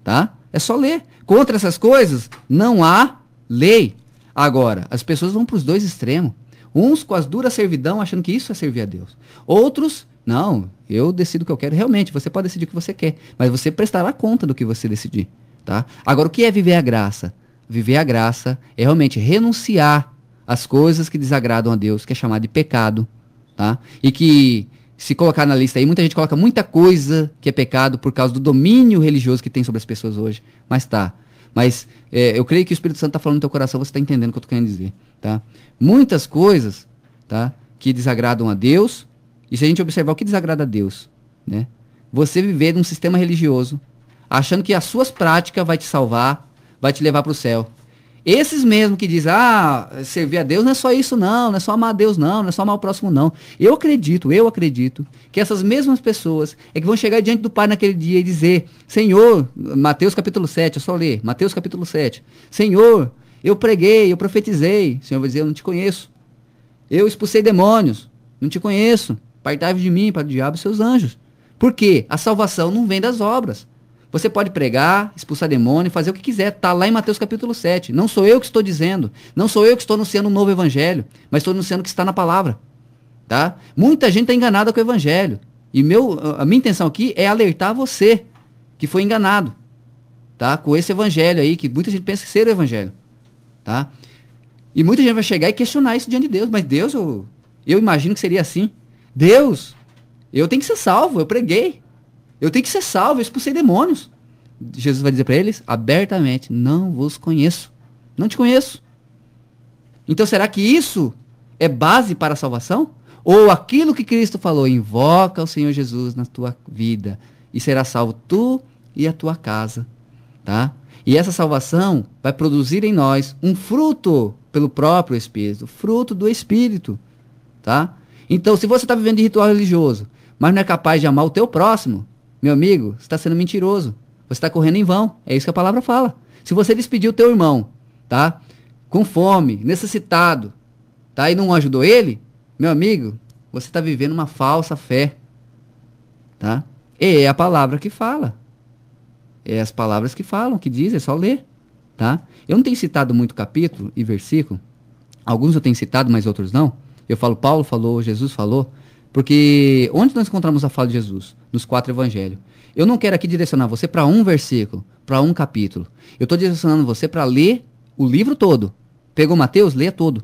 Tá? É só ler. Contra essas coisas, não há lei. Agora, as pessoas vão para os 2 extremos. Uns com as duras servidão, achando que isso é servir a Deus. Outros, não, eu decido o que eu quero. Realmente, você pode decidir o que você quer. Mas você prestará conta do que você decidir. Tá? Agora, o que é viver a graça? Viver a graça é realmente renunciar às coisas que desagradam a Deus, que é chamado de pecado. Tá? E que... se colocar na lista aí, muita gente coloca muita coisa que é pecado por causa do domínio religioso que tem sobre as pessoas hoje. Mas tá. Mas eu creio que o Espírito Santo está falando no teu coração, você está entendendo o que eu estou querendo dizer. Tá? Muitas coisas, tá, que desagradam a Deus, e se a gente observar o que desagrada a Deus, né? Você viver num sistema religioso, achando que as suas práticas vai te salvar, vai te levar para o céu. Esses mesmo que dizem, servir a Deus não é só isso não é só amar a Deus não é só amar o próximo não. Eu acredito que essas mesmas pessoas é que vão chegar diante do Pai naquele dia e dizer, Senhor, Mateus capítulo 7, eu só ler, Mateus capítulo 7, Senhor, eu preguei, eu profetizei, o Senhor vai dizer, eu não te conheço. Eu expulsei demônios, não te conheço. Partai-vos de mim para o diabo e seus anjos. Por quê? A salvação não vem das obras. Você pode pregar, expulsar demônio, fazer o que quiser. Está lá em Mateus capítulo 7. Não sou eu que estou dizendo. Não sou eu que estou anunciando um novo evangelho. Mas estou anunciando o que está na palavra. Tá? Muita gente está enganada com o evangelho. E a minha intenção aqui é alertar você que foi enganado. Tá? Com esse evangelho aí, que muita gente pensa ser o evangelho. Tá? E muita gente vai chegar e questionar isso diante de Deus. Mas Deus, eu imagino que seria assim. Deus, eu tenho que ser salvo, eu preguei. Eu tenho que ser salvo, eu expulsei demônios. Jesus vai dizer para eles, abertamente, não vos conheço. Não te conheço. Então será que isso é base para a salvação? Ou aquilo que Cristo falou, invoca o Senhor Jesus na tua vida e será salvo tu e a tua casa. Tá? E essa salvação vai produzir em nós um fruto pelo próprio Espírito, fruto do Espírito. Tá? Então, se você está vivendo de ritual religioso, mas não é capaz de amar o teu próximo, meu amigo, você está sendo mentiroso. Você está correndo em vão. É isso que a palavra fala. Se você despedir o teu irmão, tá? Com fome, necessitado, tá? E não ajudou ele, meu amigo, você está vivendo uma falsa fé, tá? E é a palavra que fala. É as palavras que falam, que dizem, é só ler, tá? Eu não tenho citado muito capítulo e versículo. Alguns eu tenho citado, mas outros não. Eu falo, Paulo falou, Jesus falou. Porque onde nós encontramos a fala de Jesus? Nos 4 evangelhos. Eu não quero aqui direcionar você para um versículo, para um capítulo. Eu estou direcionando você para ler o livro todo. Pegou Mateus? Leia todo.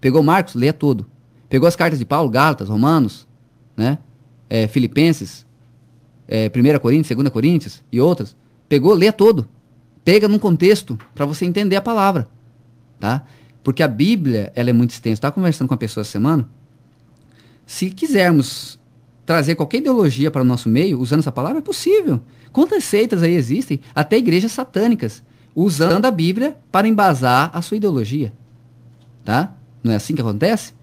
Pegou Marcos? Leia todo. Pegou as cartas de Paulo, Gálatas, Romanos, né? Filipenses, 1 Coríntios, 2 Coríntios e outras. Pegou? Leia todo. Pega num contexto para você entender a palavra, tá? Porque a Bíblia, ela é muito extensa. Eu estava conversando com uma pessoa essa semana. Se quisermos trazer qualquer ideologia para o nosso meio, usando essa palavra, é possível. Quantas seitas aí existem? Até igrejas satânicas, usando a Bíblia para embasar a sua ideologia. Tá? Não é assim que acontece?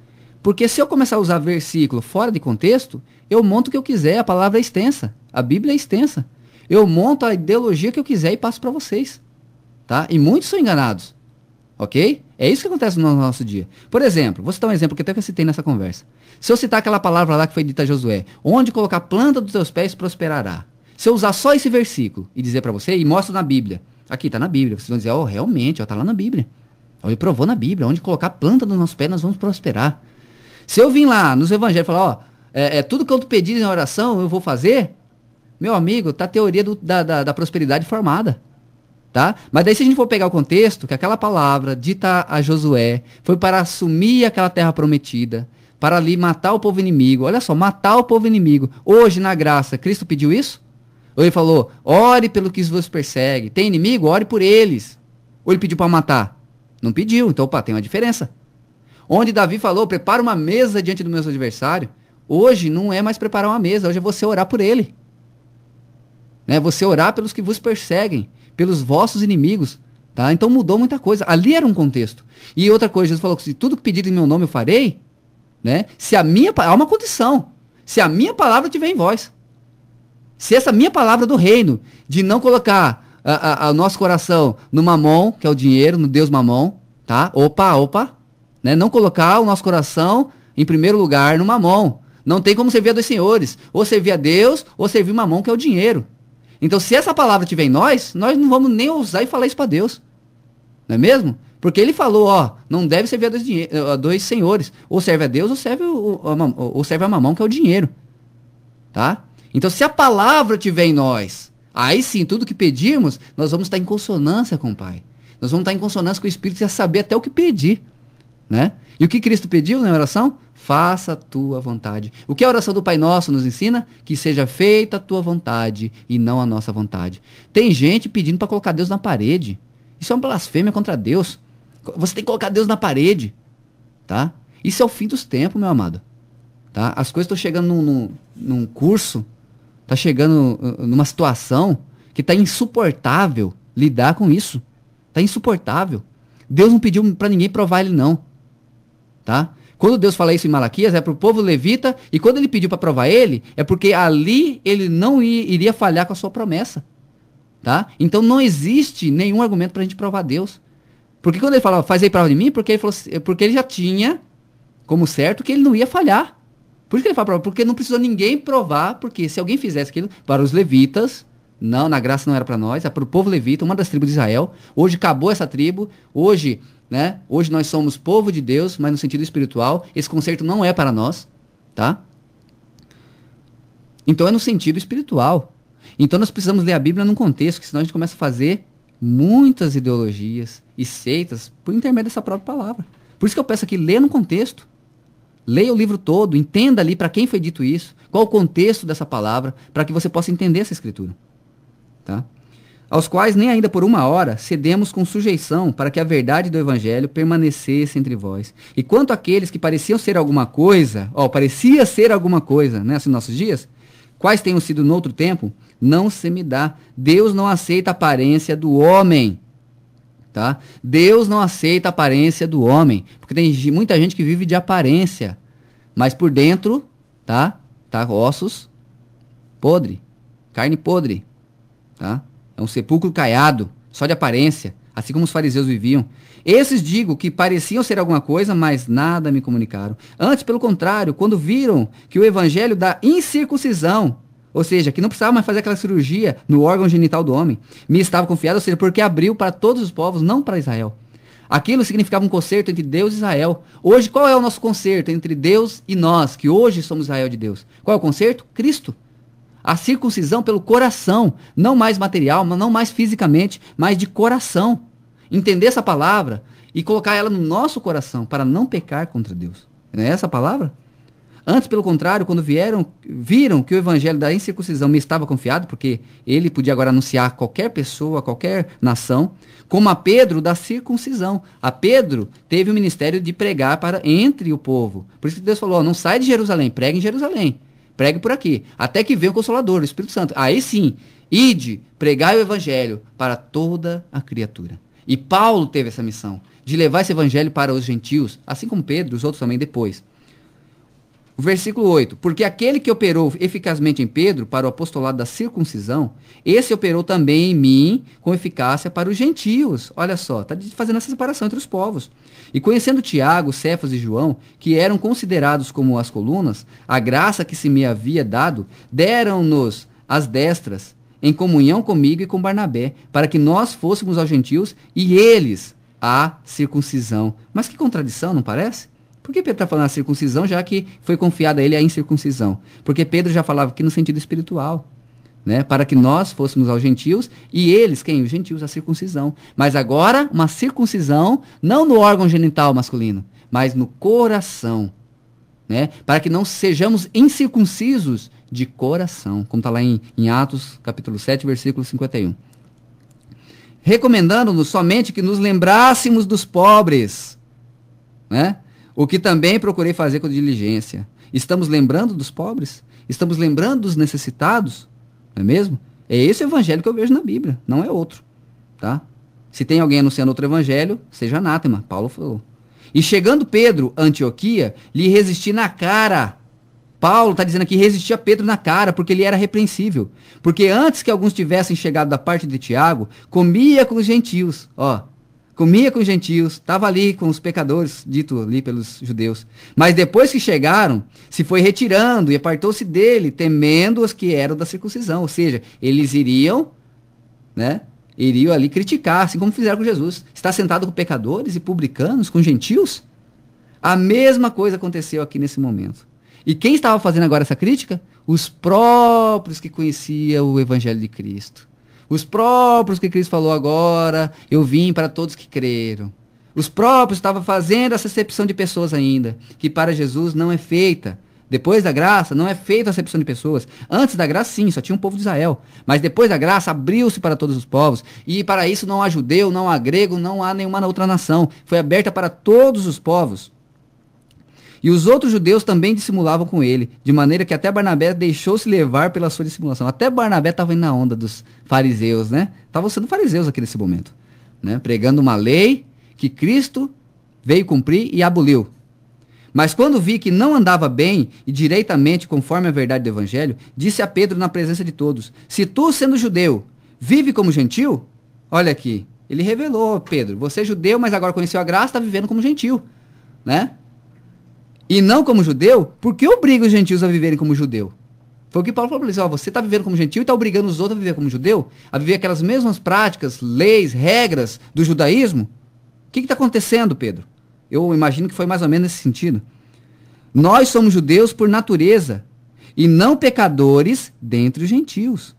Porque se eu começar a usar versículo fora de contexto, eu monto o que eu quiser, a palavra é extensa. A Bíblia é extensa. Eu monto a ideologia que eu quiser e passo para vocês. Tá? E muitos são enganados. Ok? É isso que acontece no nosso dia. Por exemplo, vou citar um exemplo que até que eu citei nessa conversa. Se eu citar aquela palavra lá que foi dita a Josué, onde colocar a planta dos teus pés prosperará. Se eu usar só esse versículo e dizer para você, e mostro na Bíblia, aqui está na Bíblia, vocês vão dizer, oh, realmente, está lá na Bíblia. Ele provou na Bíblia, onde colocar a planta dos nossos pés nós vamos prosperar. Se eu vim lá nos evangelhos e falar, ó, tudo que eu te pedi na oração eu vou fazer, meu amigo, tá a teoria da prosperidade formada. Tá? Mas daí se a gente for pegar o contexto, que aquela palavra dita a Josué foi para assumir aquela terra prometida, para ali matar o povo inimigo. Olha só, matar o povo inimigo. Hoje, na graça, Cristo pediu isso? Ou ele falou, ore pelo que vos persegue. Tem inimigo? Ore por eles. Ou ele pediu para matar? Não pediu. Então, opa, tem uma diferença. Onde Davi falou, prepara uma mesa diante do meu adversário. Hoje não é mais preparar uma mesa, hoje é você orar por ele. Né? Você orar pelos que vos perseguem, pelos vossos inimigos. Tá? Então mudou muita coisa. Ali era um contexto. E outra coisa, Jesus falou que se tudo que pedir em meu nome eu farei, né? Se a minha, há uma condição. Se a minha palavra estiver em vós. Se essa minha palavra do reino, de não colocar o nosso coração no mamon, que é o dinheiro, no Deus mamon, tá? Opa. Né? Não colocar o nosso coração em primeiro lugar no mamon. Não tem como servir a dois senhores. Ou servir a Deus, ou servir o mamon, que é o dinheiro. Então, se essa palavra estiver em nós não vamos nem ousar e falar isso para Deus. Não é mesmo? Porque ele falou, ó, não deve servir a dois senhores. Ou serve a Deus, ou serve a mamão, que é o dinheiro. Tá? Então, se a palavra estiver em nós, aí sim, tudo que pedirmos, nós vamos estar em consonância com o Pai. Nós vamos estar em consonância com o Espírito e saber até o que pedir. Né? E o que Cristo pediu na oração? Faça a tua vontade. O que a oração do Pai Nosso nos ensina? Que seja feita a tua vontade e não a nossa vontade. Tem gente pedindo para colocar Deus na parede. Isso é uma blasfêmia contra Deus. Você tem que colocar Deus na parede. Tá? Isso é o fim dos tempos, meu amado. Tá? As coisas estão chegando num curso, está chegando numa situação que está insuportável lidar com isso. Está insuportável. Deus não pediu para ninguém provar ele, não. Tá? Quando Deus fala isso em Malaquias, é para o povo levita, e quando ele pediu para provar ele, é porque ali ele não iria falhar com a sua promessa. Tá? Então não existe nenhum argumento para a gente provar Deus. Porque quando ele fala, faz aí prova de mim, porque ele já tinha como certo que ele não ia falhar. Por isso que ele fala, porque não precisou ninguém provar, porque se alguém fizesse aquilo, para os levitas, não, na graça não era para nós, é para o povo levita, uma das tribos de Israel. Hoje acabou essa tribo, hoje nós somos povo de Deus, mas no sentido espiritual, esse conceito não é para nós, tá? Então é no sentido espiritual. Então nós precisamos ler a Bíblia num contexto, que senão a gente começa a fazer muitas ideologias e seitas por intermédio dessa própria palavra. Por isso que eu peço aqui, leia no contexto. Leia o livro todo, entenda ali para quem foi dito isso, qual o contexto dessa palavra, para que você possa entender essa escritura. Tá? Aos quais nem ainda por 1 hora cedemos com sujeição para que a verdade do evangelho permanecesse entre vós. E quanto àqueles que pareciam ser alguma coisa, parecia ser alguma coisa, né, assim, nos nossos dias, quais tenham sido no outro tempo, não se me dá. Deus não aceita a aparência do homem. Tá? Deus não aceita a aparência do homem, porque tem muita gente que vive de aparência. mas por dentro, tá ossos podre, carne podre, tá? É um sepulcro caiado, só de aparência, assim como os fariseus viviam. Esses digo que pareciam ser alguma coisa, mas nada me comunicaram. Antes, pelo contrário, quando viram que o evangelho da incircuncisão, ou seja, que não precisava mais fazer aquela cirurgia no órgão genital do homem, me estava confiado, ou seja, porque abriu para todos os povos, não para Israel. Aquilo significava um concerto entre Deus e Israel. Hoje, qual é o nosso concerto entre Deus e nós, que hoje somos Israel de Deus? Qual é o concerto? Cristo. A circuncisão pelo coração, não mais material, não mais fisicamente, mas de coração. Entender essa palavra e colocar ela no nosso coração para não pecar contra Deus. Não é essa a palavra? Antes, pelo contrário, quando viram que o evangelho da incircuncisão me estava confiado, porque ele podia agora anunciar a qualquer pessoa, a qualquer nação, como a Pedro da circuncisão. A Pedro teve o ministério de pregar para entre o povo. Por isso que Deus falou, não sai de Jerusalém, pregue em Jerusalém. Pregue por aqui, até que venha o Consolador, o Espírito Santo. Aí sim, ide, pregai o evangelho para toda a criatura. E Paulo teve essa missão, de levar esse evangelho para os gentios, assim como Pedro e os outros também depois. O versículo 8, porque aquele que operou eficazmente em Pedro para o apostolado da circuncisão, esse operou também em mim com eficácia para os gentios. Olha só, está fazendo essa separação entre os povos. E conhecendo Tiago, Cefas e João, que eram considerados como as colunas, a graça que se me havia dado, deram-nos as destras, em comunhão comigo e com Barnabé, para que nós fôssemos aos gentios e eles à circuncisão. Mas que contradição, não parece? Por que Pedro está falando a circuncisão, já que foi confiada a ele a incircuncisão? Porque Pedro já falava aqui no sentido espiritual, né? Para que nós fôssemos aos gentios e eles, quem? Os gentios, a circuncisão. Mas agora, uma circuncisão, não no órgão genital masculino, mas no coração, né? Para que não sejamos incircuncisos de coração, como está lá em Atos, capítulo 7, versículo 51. Recomendando-nos somente que nos lembrássemos dos pobres, né? O que também procurei fazer com diligência. Estamos lembrando dos pobres? Estamos lembrando dos necessitados? Não é mesmo? É esse o evangelho que eu vejo na Bíblia, não é outro, tá? Se tem alguém anunciando outro evangelho, seja anátema, Paulo falou. E chegando Pedro a Antioquia, lhe resisti na cara. Paulo está dizendo aqui, resistia a Pedro na cara, porque ele era repreensível. Porque antes que alguns tivessem chegado da parte de Tiago, comia com os gentios, comia com os gentios, estava ali com os pecadores, dito ali pelos judeus. Mas depois que chegaram, se foi retirando e apartou-se dele, temendo os que eram da circuncisão. Ou seja, eles iriam ali criticar, assim como fizeram com Jesus. Está sentado com pecadores e publicanos, com gentios? A mesma coisa aconteceu aqui nesse momento. E quem estava fazendo agora essa crítica? Os próprios que conheciam o evangelho de Cristo. Os próprios que Cristo falou agora, eu vim para todos que creram. Os próprios estavam fazendo essa acepção de pessoas ainda, que para Jesus não é feita. Depois da graça, não é feita a acepção de pessoas. Antes da graça, sim, só tinha um povo de Israel. Mas depois da graça, abriu-se para todos os povos. E para isso não há judeu, não há grego, não há nenhuma outra nação. Foi aberta para todos os povos. E os outros judeus também dissimulavam com ele, de maneira que até Barnabé deixou-se levar pela sua dissimulação. Até Barnabé estava indo na onda dos fariseus, né? Estavam sendo fariseus aqui nesse momento, né? Pregando uma lei que Cristo veio cumprir e aboliu. Mas quando vi que não andava bem e direitamente conforme a verdade do evangelho, disse a Pedro na presença de todos, se tu, sendo judeu, vive como gentil, olha aqui, ele revelou, Pedro, você é judeu, mas agora conheceu a graça, está vivendo como gentil, né? E não como judeu, por que obriga os gentios a viverem como judeu? Foi o que Paulo falou, você está vivendo como gentil e está obrigando os outros a viver como judeu? A viver aquelas mesmas práticas, leis, regras do judaísmo? O que está acontecendo, Pedro? Eu imagino que foi mais ou menos nesse sentido. Nós somos judeus por natureza e não pecadores dentre os gentios.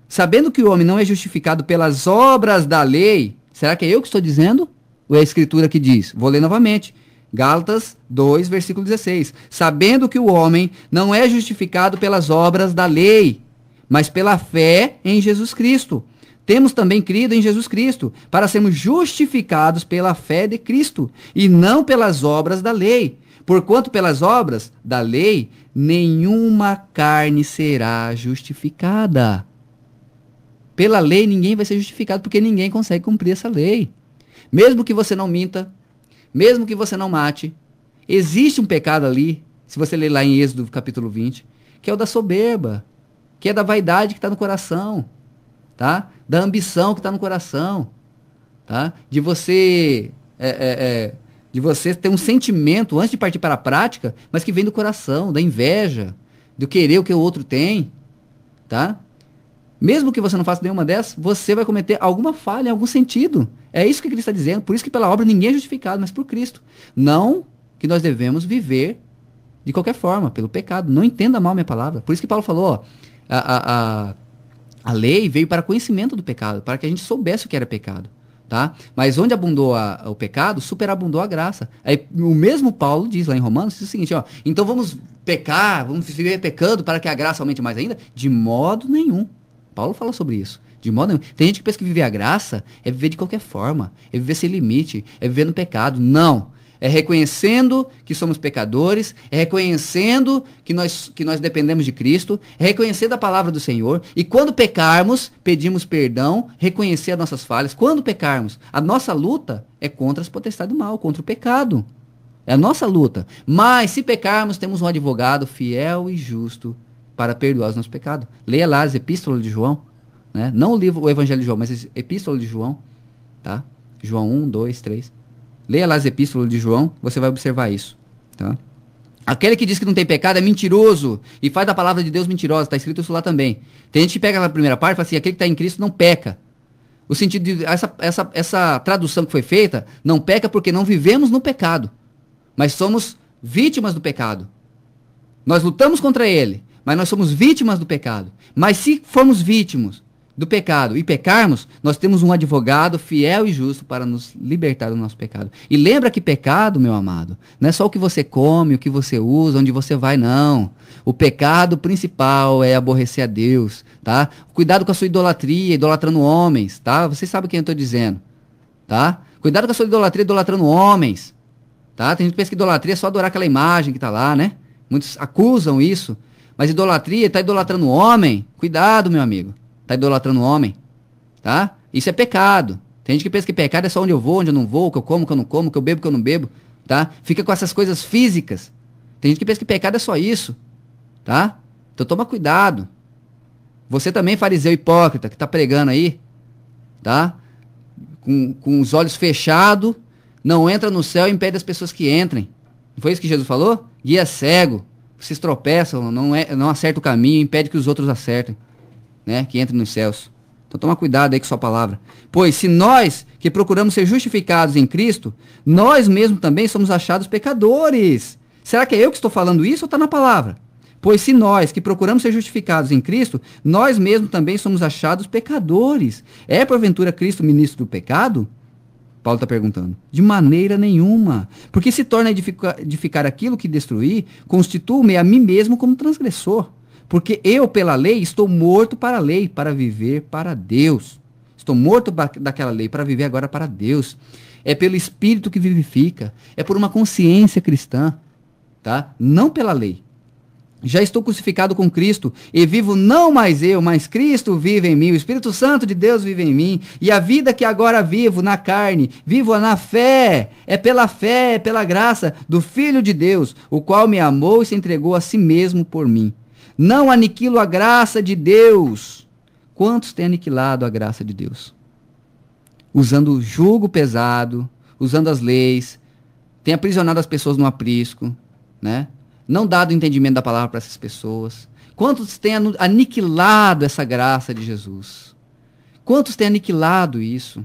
Sabendo que o homem não é justificado pelas obras da lei, será que é eu que estou dizendo? Ou é a escritura que diz? Vou ler novamente. Gálatas 2, versículo 16. Sabendo que o homem não é justificado pelas obras da lei, mas pela fé em Jesus Cristo. Temos também crido em Jesus Cristo, para sermos justificados pela fé de Cristo, e não pelas obras da lei. Porquanto pelas obras da lei, nenhuma carne será justificada. Pela lei, ninguém vai ser justificado, porque ninguém consegue cumprir essa lei. Mesmo que você não minta, mesmo que você não mate, existe um pecado ali, se você ler lá em Êxodo capítulo 20, que é o da soberba, que é da vaidade que está no coração, tá? Da ambição que está no coração, tá? De você ter um sentimento antes de partir para a prática, mas que vem do coração, da inveja, do querer o que o outro tem, tá? Mesmo que você não faça nenhuma dessas, você vai cometer alguma falha em algum sentido. É isso que Cristo está dizendo. Por isso que pela obra ninguém é justificado, mas por Cristo. Não que nós devemos viver de qualquer forma, pelo pecado. Não entenda mal minha palavra. Por isso que Paulo falou, ó, a lei veio para conhecimento do pecado, para que a gente soubesse o que era pecado. Tá? Mas onde abundou o pecado, superabundou a graça. Aí, o mesmo Paulo diz lá em Romanos, diz o seguinte, ó, então vamos pecar, vamos viver pecando para que a graça aumente mais ainda? De modo nenhum. Paulo fala sobre isso. De modo nenhum. Tem gente que pensa que viver a graça é viver de qualquer forma, é viver sem limite, é viver no pecado. Não. É reconhecendo que somos pecadores, é reconhecendo que nós dependemos de Cristo, é reconhecendo a palavra do Senhor, e quando pecarmos, pedimos perdão, reconhecer as nossas falhas. Quando pecarmos, a nossa luta é contra as potestades do mal, contra o pecado. É a nossa luta. Mas se pecarmos, temos um advogado fiel e justo para perdoar os nossos pecados. Leia lá as epístolas de João, né? Não o Evangelho de João, mas a epístola de João, tá? João 1, 2, 3. Leia lá as epístolas de João, você vai observar isso, tá? Aquele que diz que não tem pecado é mentiroso e faz da palavra de Deus mentirosa, está escrito isso lá também. Tem gente que pega na primeira parte e fala assim, aquele que está em Cristo não peca. O sentido de essa tradução que foi feita, não peca porque não vivemos no pecado, mas somos vítimas do pecado. Nós lutamos contra ele, mas nós somos vítimas do pecado. Mas se formos vítimas do pecado e pecarmos, nós temos um advogado fiel e justo para nos libertar do nosso pecado. E lembra que pecado, meu amado, não é só o que você come, o que você usa, onde você vai, não. O pecado principal é aborrecer a Deus, tá? Cuidado com a sua idolatria, idolatrando homens, tá? Vocês sabem quem eu estou dizendo, tá? Cuidado com a sua idolatria, idolatrando homens, tá? Tem gente que pensa que idolatria é só adorar aquela imagem que está lá, né? Muitos acusam isso, mas idolatria, está idolatrando homem, cuidado, meu amigo. Está idolatrando o homem, tá? Isso é pecado. Tem gente que pensa que pecado é só onde eu vou, onde eu não vou, o que eu como, o que eu não como, o que eu bebo, o que eu não bebo, tá? Fica com essas coisas físicas. Tem gente que pensa que pecado é só isso, tá? Então toma cuidado. Você também, fariseu hipócrita, que está pregando aí, tá? Com os olhos fechados, não entra no céu e impede as pessoas que entrem. Não foi isso que Jesus falou? Guia cego, vocês tropeçam, não acerta o caminho, impede que os outros acertem. Né, que entre nos céus. Então toma cuidado aí com sua palavra. Pois se nós que procuramos ser justificados em Cristo, nós mesmos também somos achados pecadores. Será que é eu que estou falando isso ou está na palavra? Pois se nós que procuramos ser justificados em Cristo, nós mesmos também somos achados pecadores. É porventura Cristo ministro do pecado? Paulo está perguntando. De maneira nenhuma. Porque se torna edificar aquilo que destruí, constituo-me a mim mesmo como transgressor. Porque eu, pela lei, estou morto para a lei, para viver para Deus. Estou morto daquela lei, para viver agora para Deus. É pelo Espírito que vivifica. É por uma consciência cristã, tá? Não pela lei. Já estou crucificado com Cristo, e vivo não mais eu, mas Cristo vive em mim. O Espírito Santo de Deus vive em mim. E a vida que agora vivo na carne, vivo na fé. É pela graça do Filho de Deus, o qual me amou e se entregou a si mesmo por mim. Não aniquilo a graça de Deus. Quantos têm aniquilado a graça de Deus? Usando o jugo pesado, usando as leis, tem aprisionado as pessoas no aprisco, né? Não dado entendimento da palavra para essas pessoas. Quantos têm aniquilado essa graça de Jesus? Quantos têm aniquilado isso?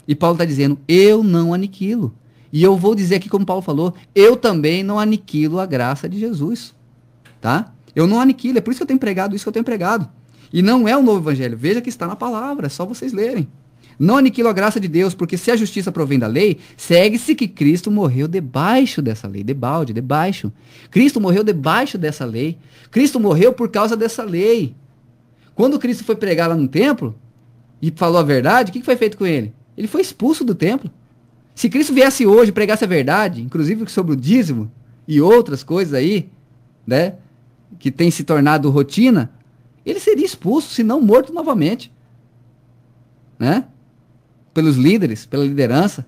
E Paulo está dizendo, eu não aniquilo. E eu vou dizer aqui como Paulo falou, eu também não aniquilo a graça de Jesus, tá? Eu não aniquilo, é por isso que eu tenho pregado isso que eu tenho pregado. E não é um novo evangelho, veja que está na palavra, é só vocês lerem. Não aniquilo a graça de Deus, porque se a justiça provém da lei, segue-se que Cristo morreu debaixo dessa lei, debaixo. Cristo morreu debaixo dessa lei. Cristo morreu por causa dessa lei. Quando Cristo foi pregar lá no templo, e falou a verdade, o que foi feito com ele? Ele foi expulso do templo. Se Cristo viesse hoje e pregasse a verdade, inclusive sobre o dízimo e outras coisas aí, né? Que tem se tornado rotina, ele seria expulso, se não morto novamente, né? Pelos líderes, pela liderança.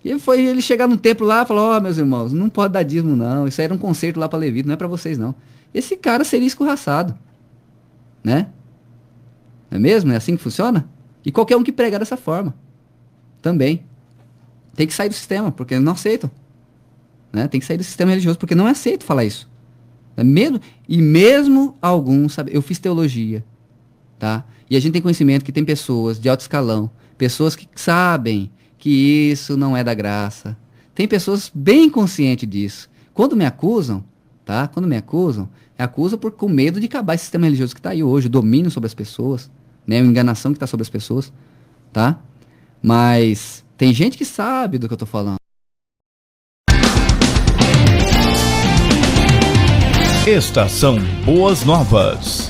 E foi ele chegar no templo lá e falou, ó, meus irmãos, não pode dar dízimo não, isso aí era um concerto lá para levita, não é para vocês não. Esse cara seria escorraçado, né? Não é mesmo? É assim que funciona? E qualquer um que pregar dessa forma, também. Tem que sair do sistema, porque eles não aceitam. Né? Tem que sair do sistema religioso, porque não é aceito falar isso. Mesmo alguns, sabe, eu fiz teologia, tá? E a gente tem conhecimento que tem pessoas de alto escalão, pessoas que sabem que isso não é da graça. Tem pessoas bem conscientes disso. Quando me acusam, tá? Quando me acusam com medo de acabar esse sistema religioso que está aí hoje, o domínio sobre as pessoas, né? A enganação que está sobre as pessoas, tá? Mas tem gente que sabe do que eu tô falando. Estação Boas Novas.